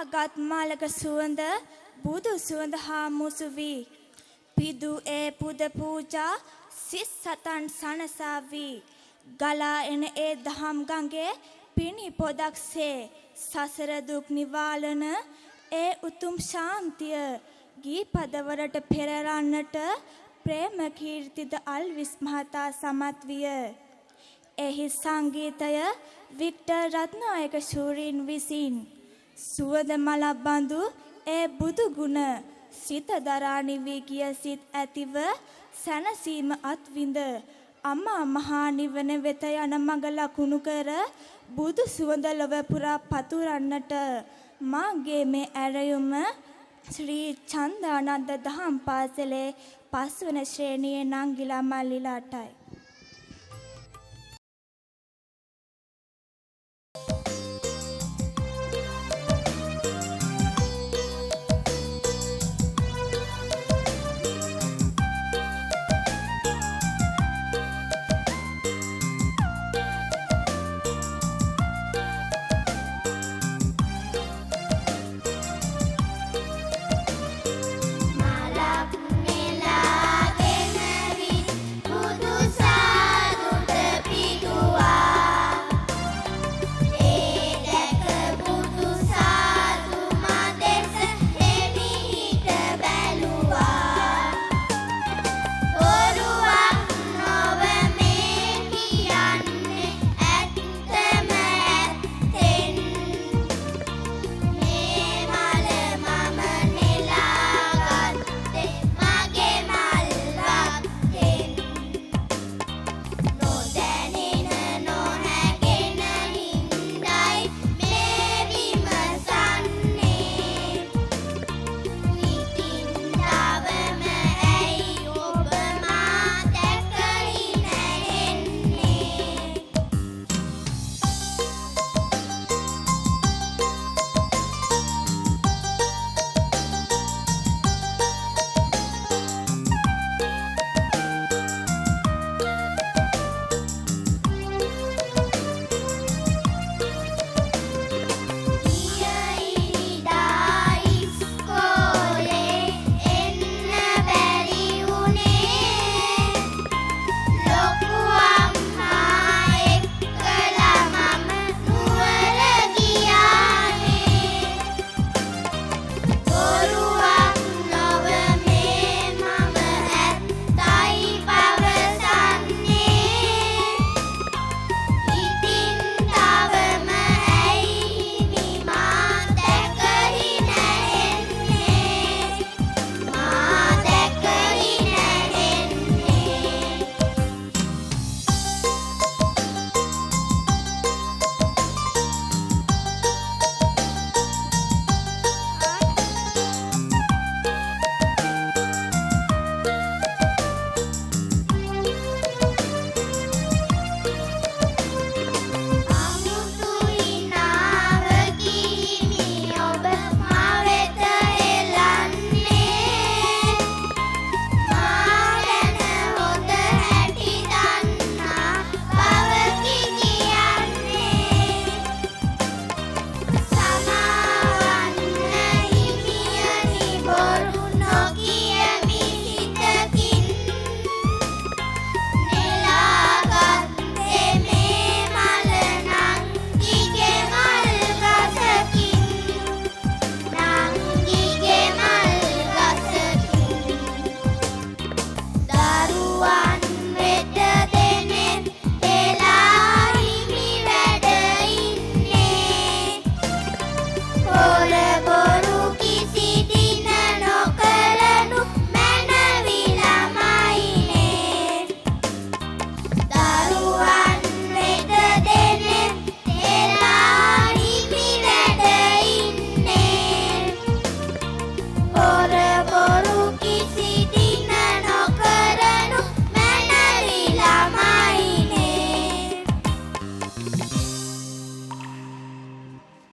ගත් මාලක සුවඳ බුදු සුවඳ හා මුසු වී පිදු ඒ පුද පූජා සිත් සතන් සනසාවී ගලා එන ඒ දහම් ගඟේ පිණි පොදක්සේ සසර දුක් නිවාලන ඒ උතුම් ශාන්තිය ගී පදවලට පෙරලන්නට ප්‍රේම කීර්තිද අල්විස් මහතා සමත් විය. එහි සංගීතය වික්ටර් රත්නායක ශූරීන් විසින් සුවඳ මලක් බඳු ඒ බුදු ගුණ සිත දරා නිවී ගිය සිත් ඇතිව සැනසීම අත්විඳ අමා මහා නිවන වෙත යන මඟ ලකුණු කර බුදු සුවඳ ලොව පුරා පතුරන්නට මාගේ මේ ඇරයුම ශ්‍රී චන්දානන්ද දහම් පාසලේ 5 වන ශ්‍රේණියේ නංගිලා මල්ලිලාටයි.